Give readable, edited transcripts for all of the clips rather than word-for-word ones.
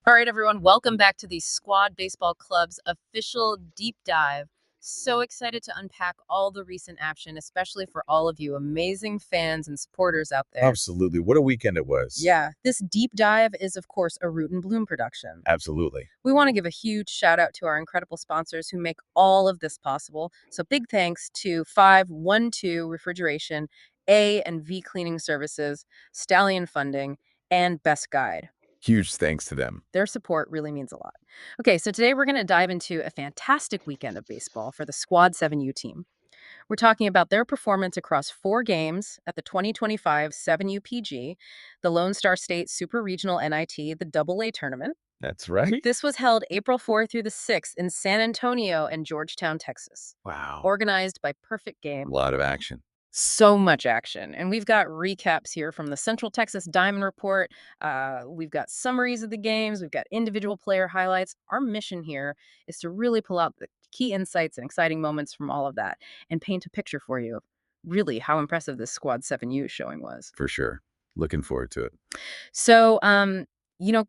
All right, everyone, welcome back to the Squad Baseball Club's official deep dive. So excited to unpack all the recent action, especially for all of you amazing fans and supporters out there. Absolutely. What a weekend it was. Yeah, this deep dive is, of course, a Root and Bloom production. Absolutely. We want to give a huge shout out to our incredible sponsors who make all of this possible. So, big thanks to 512 Refrigeration, A and V Cleaning Services, Stallion Funding, and Best Guide. Huge thanks to them. Their support really means a lot. Okay, so today we're going to dive into a fantastic weekend of baseball for the Squad 7U team. We're talking about their performance across 4 games at the 2025 7U PG, the Lone Star State Super Regional NIT, the Double A tournament. That's right. This was held April 4th through the 6th in San Antonio and Georgetown, Texas. Wow. Organized by Perfect A Game. lot of action. So much action. And we've got recaps here from the Central Texas Diamond Report. We've got summaries of the games. We've got individual player highlights. Our mission here is to really pull out the key insights and exciting moments from all of that and paint a picture for you of really how impressive this Squad 7U showing was. For sure. Looking forward to it. So,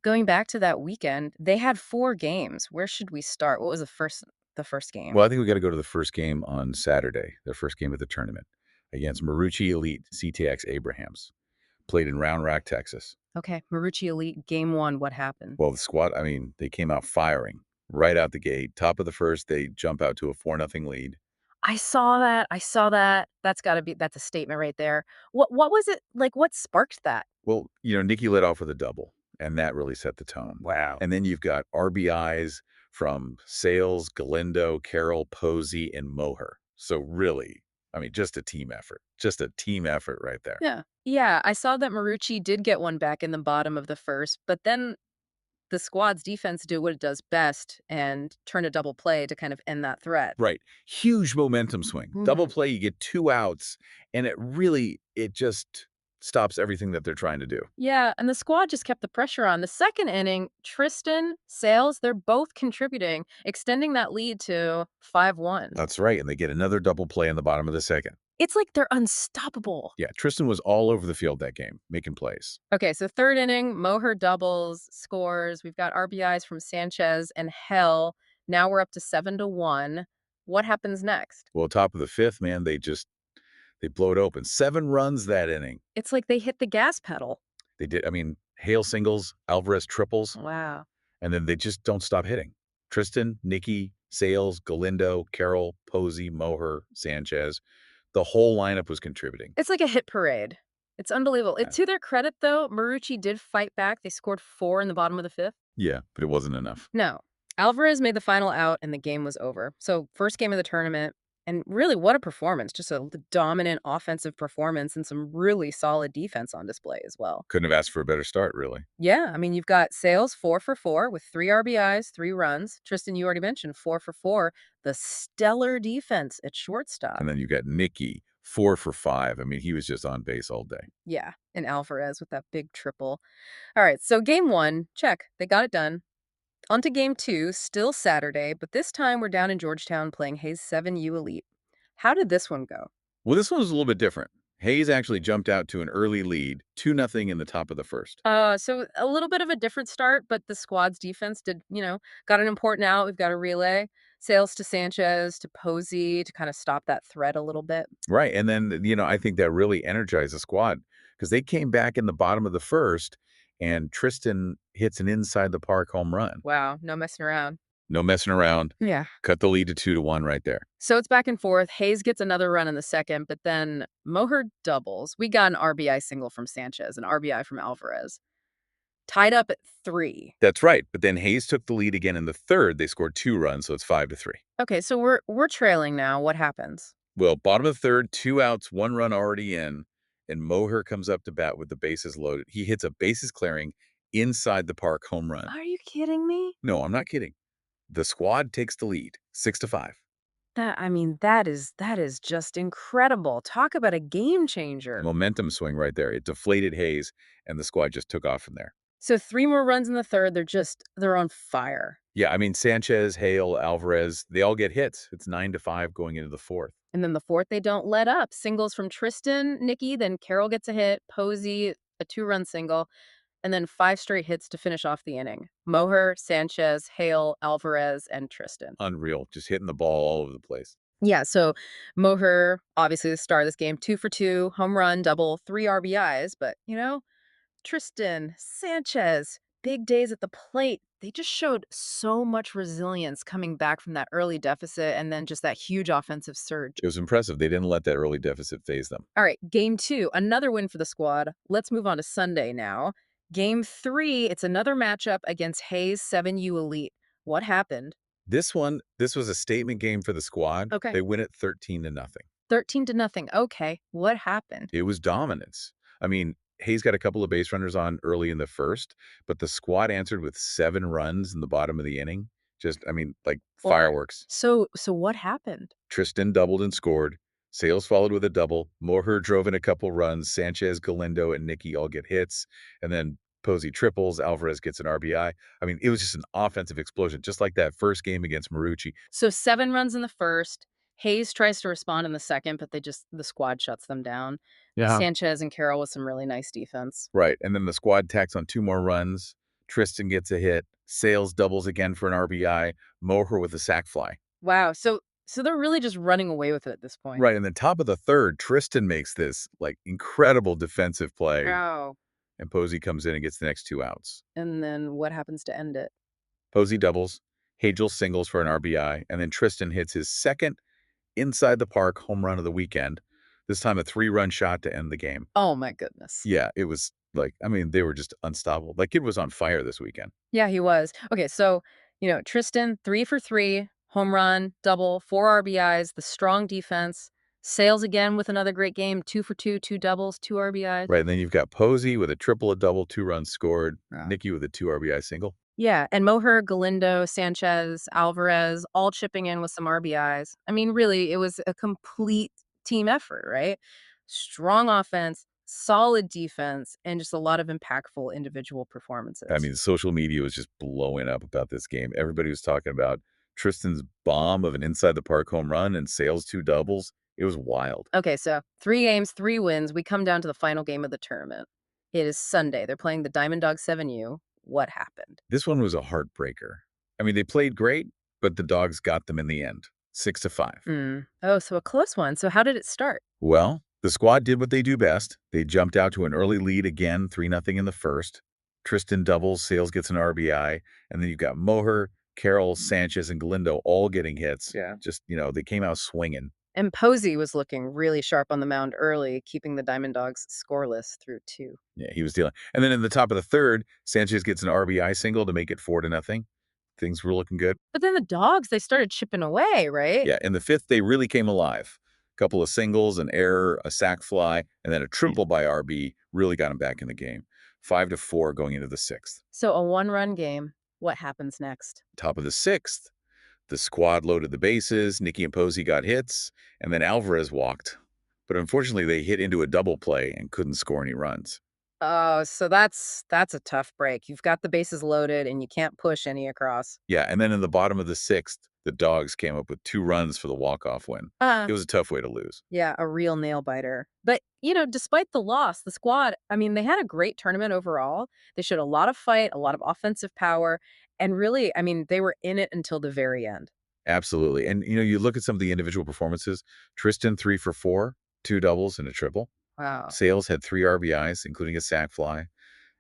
going back to that weekend, they had 4 games. Where should we start? What was the first game? Well, I think we got to go to the first game on Saturday, the first game of the tournament against Marucci Elite CTX Abrahams. Played in Round Rock, Texas. Okay, Marucci Elite, game 1, what happened? Well, the squad, they came out firing right out the gate. Top of the first, they jump out to a 4-0 lead. I saw that. I saw that. That's a statement right there. What was it like? What sparked that? Well, Nikki led off with a double, and that really set the tone. Wow. And then you've got RBIs from Sayles, Galindo, Carroll, Posey, and Moher. So really, just a team effort. Just a team effort right there. Yeah. Yeah, I saw that Marucci did get one back in the bottom of the first, but then the squad's defense did what it does best and turn a double play to kind of end that threat. Right. Huge momentum swing. Double play, you get 2 outs, and it just stops everything that they're trying to do. Yeah, and the squad just kept the pressure on. The second inning, Tristan, Sayles, they're both contributing, extending that lead to 5-1. That's right. And they get another double play in the bottom of the second. It's like they're unstoppable. Yeah, Tristan was all over the field that game, making plays. Okay, so third inning, Moher doubles, scores. We've got RBIs from Sanchez and Hell. Now we're up to 7-1. What happens next? Well, top of the fifth, man, they blow it open. 7 runs that inning. It's like they hit the gas pedal. They did. Hale singles, Alvarez triples, Wow. and then they just don't stop hitting. Tristan, Nikki, Sayles, Galindo, Carroll, Posey, Moher, Sanchez. The whole lineup was contributing. It's like a hit parade. It's unbelievable. Yeah. To their credit, though, Marucci did fight back. They scored 4 in the bottom of the fifth. Yeah, but it wasn't enough. No. Alvarez made the final out, and the game was over. So, first game of the tournament, and really, what a performance. Just a dominant offensive performance and some really solid defense on display as well. Couldn't have asked for a better start, really. Yeah, you've got Sayles 4 for 4 with 3 RBIs, 3 runs. Tristan, you already mentioned 4 for 4. The stellar defense at shortstop. And then you got Nikki, 4 for 5. He was just on base all day. Yeah, and Alvarez with that big triple. All right, so game 1, check. They got it done. On to game 2, still Saturday, but this time we're down in Georgetown playing Hayes 7U Elite. How did this one go? Well, this one was a little bit different. Hayes actually jumped out to an early lead, 2-0 in the top of the first. So a little bit of a different start, but the squad's defense did, got an important out. We've got a relay. Sayles to Sanchez to Posey to kind of stop that threat a little bit. Right. And then, I think that really energized the squad because they came back in the bottom of the first and Tristan hits an inside the park home run. Wow, no messing around. No messing around. Yeah. Cut the lead to 2-1 right there. So it's back and forth. Hayes gets another run in the second, but then Moher doubles. We got an RBI single from Sanchez, an RBI from Alvarez. Tied up at 3. That's right. But then Hayes took the lead again in the third. They scored 2 runs, so it's 5-3. Okay, so we're trailing now. What happens? Well, bottom of the third, 2 outs, 1 run already in, and Moher comes up to bat with the bases loaded. He hits a bases clearing inside the park home run. Are you kidding me? No, I'm not kidding. The squad takes the lead, 6-5. That is just incredible. Talk about a game changer. Momentum swing right there. It deflated Hayes, and the squad just took off from there. So 3 more runs in the third. They're on fire. Yeah, Sanchez, Hale, Alvarez, they all get hits. It's 9-5 going into the fourth. And then the fourth, they don't let up. Singles from Tristan, Nikki, then Carroll gets a hit, Posey, a 2-run single. and then 5 straight hits to finish off the inning. Moher, Sanchez, Hale, Alvarez, and Tristan. Unreal. Just hitting the ball all over the place. Yeah, so Moher, obviously the star of this game, 2 for 2, home run, double, 3 RBIs, but, Tristan, Sanchez, big days at the plate. They just showed so much resilience coming back from that early deficit and then just that huge offensive surge. It was impressive. They didn't let that early deficit phase them. All right, game 2, another win for the squad. Let's move on to Sunday now. Game 3, it's another matchup against Hayes 7U Elite. What happened? This was a statement game for the squad. Okay. They win it 13-0. 13 to nothing. Okay, what happened? It was dominance. I mean, Hayes got a couple of base runners on early in the first, but the squad answered with 7 runs in the bottom of the inning. Like Well, fireworks. so what happened? Tristan doubled and scored. Sayles followed with a double. Moher drove in a couple runs. Sanchez, Galindo, and Nicky all get hits. And then Posey triples. Alvarez gets an RBI. It was just an offensive explosion, just like that first game against Marucci. So 7 runs in the first. Hayes tries to respond in the second, but the squad shuts them down. Yeah. Sanchez and Carroll with some really nice defense. Right. And then the squad tacks on 2 more runs. Tristan gets a hit. Sayles doubles again for an RBI. Moher with a sac fly. Wow. So they're really just running away with it at this point. Right. And then top of the third, Tristan makes this like incredible defensive play. Oh. And Posey comes in and gets the next 2 outs. And then what happens to end it? Posey doubles. Hagel singles for an RBI. And then Tristan hits his second inside the park home run of the weekend. This time a 3-run shot to end the game. Oh my goodness. Yeah, it was like, they were just unstoppable. That kid was on fire this weekend. Yeah, he was. Okay, so, Tristan, 3 for 3, home run, double, 4 RBIs, the strong defense. Sayles again with another great game, 2 for 2, 2 doubles, 2 RBIs. Right, and then you've got Posey with a triple, a double, 2 runs scored. Yeah. Nicky with a 2 RBI single. Yeah, and Moher, Galindo, Sanchez, Alvarez, all chipping in with some RBIs. I mean, really, it was a complete team effort, right? Strong offense, solid defense, and just a lot of impactful individual performances. Social media was just blowing up about this game. Everybody was talking about Tristan's bomb of an inside the park home run and Sayles 2 doubles. It was wild. Okay, so 3 games, 3 wins. We come down to the final game of the tournament. It is Sunday. They're playing the Diamond Dawgs 7U. What happened? This one was a heartbreaker. They played great, but the Dogs got them in the end, 6-5. Oh, so a close one. So how did it start? Well, the squad did what they do best. They jumped out to an early lead again, 3-0 in the first. Tristan doubles, Sayles gets an RBI, and then you've got Moher, Carroll, Sanchez, and Galindo all getting hits. Yeah. Just, they came out swinging. And Posey was looking really sharp on the mound early, keeping the Diamond Dogs scoreless through 2. Yeah, he was dealing. And then in the top of the third, Sanchez gets an RBI single to make it 4-0. Things were looking good. But then the Dogs, they started chipping away, right? Yeah, in the fifth, they really came alive. A couple of singles, an error, a sac fly, and then a triple by RB really got him back in the game. 5-4 going into the sixth. So a 1-run game. What happens next? Top of the sixth, the squad loaded the bases. Nicky and Posey got hits, and then Alvarez walked. But unfortunately, they hit into a double play and couldn't score any runs. Oh, so that's a tough break. You've got the bases loaded and you can't push any across. Yeah, and then in the bottom of the sixth, the Dogs came up with 2 runs for the walk-off win. It was a tough way to lose. Yeah, a real nail biter. But, despite the loss, the squad, they had a great tournament overall. They showed a lot of fight, a lot of offensive power, and really, they were in it until the very end. Absolutely. And, you look at some of the individual performances. Tristan, 3 for 4, 2 doubles and a triple. Wow. Sayles had 3 RBIs, including a sac fly.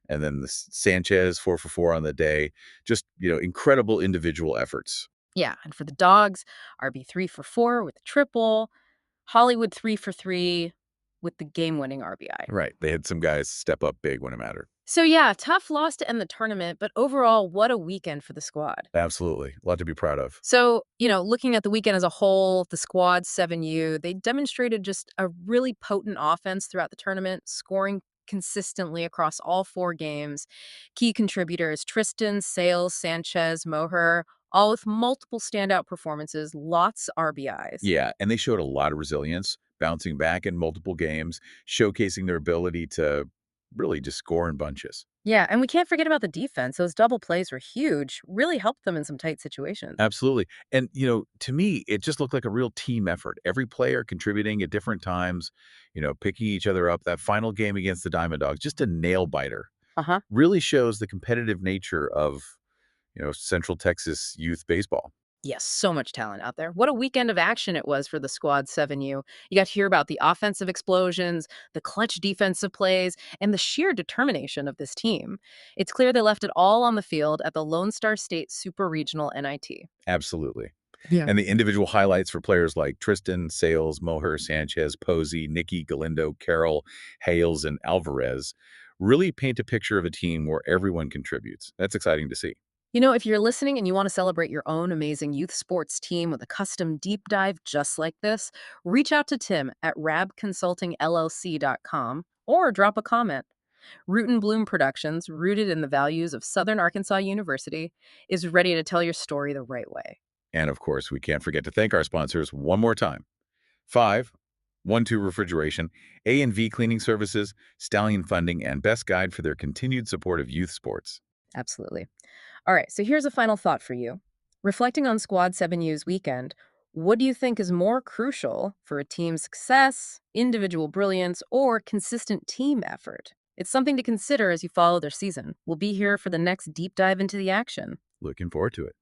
And then the Sanchez, 4 for 4 on the day. Just, incredible individual efforts. Yeah, and for the Dogs, RB 3 for 4 with a triple, Hollywood 3 for 3 with the game-winning RBI. Right. They had some guys step up big when it mattered. So yeah, tough loss to end the tournament, but overall, what a weekend for the squad. Absolutely. A lot to be proud of. So, looking at the weekend as a whole, the squad 7U, they demonstrated just a really potent offense throughout the tournament, scoring consistently across all 4 games. Key contributors, Tristan, Sayles, Sanchez, Moher, all with multiple standout performances, lots RBIs. Yeah, and they showed a lot of resilience, bouncing back in multiple games, showcasing their ability to really just score in bunches. Yeah, and we can't forget about the defense. Those double plays were huge, really helped them in some tight situations. Absolutely. And, to me, it just looked like a real team effort. Every player contributing at different times, picking each other up. That final game against the Diamond Dogs, just a nail biter. Uh-huh. Really shows the competitive nature of, Central Texas youth baseball. Yes, so much talent out there. What a weekend of action it was for the Squad 7U. You got to hear about the offensive explosions, the clutch defensive plays, and the sheer determination of this team. It's clear they left it all on the field at the Lone Star State Super Regional NIT. Absolutely. Yeah. And the individual highlights for players like Tristan, Sayles, Moher, Sanchez, Posey, Nikki, Galindo, Carroll, Hales, and Alvarez really paint a picture of a team where everyone contributes. That's exciting to see. If you're listening and you want to celebrate your own amazing youth sports team with a custom deep dive just like this, reach out to Tim at rabconsultingllc.com or drop a comment. Root and Bloom Productions, rooted in the values of Southern Arkansas University, is ready to tell your story the right way. And of course, we can't forget to thank our sponsors one more time. 5, 1-2 Refrigeration, A&V Cleaning Services, Stallion Funding, and Best Guide for their continued support of youth sports. Absolutely. All right, so here's a final thought for you. Reflecting on Squad 7U's weekend, what do you think is more crucial for a team's success, individual brilliance, or consistent team effort? It's something to consider as you follow their season. We'll be here for the next deep dive into the action. Looking forward to it.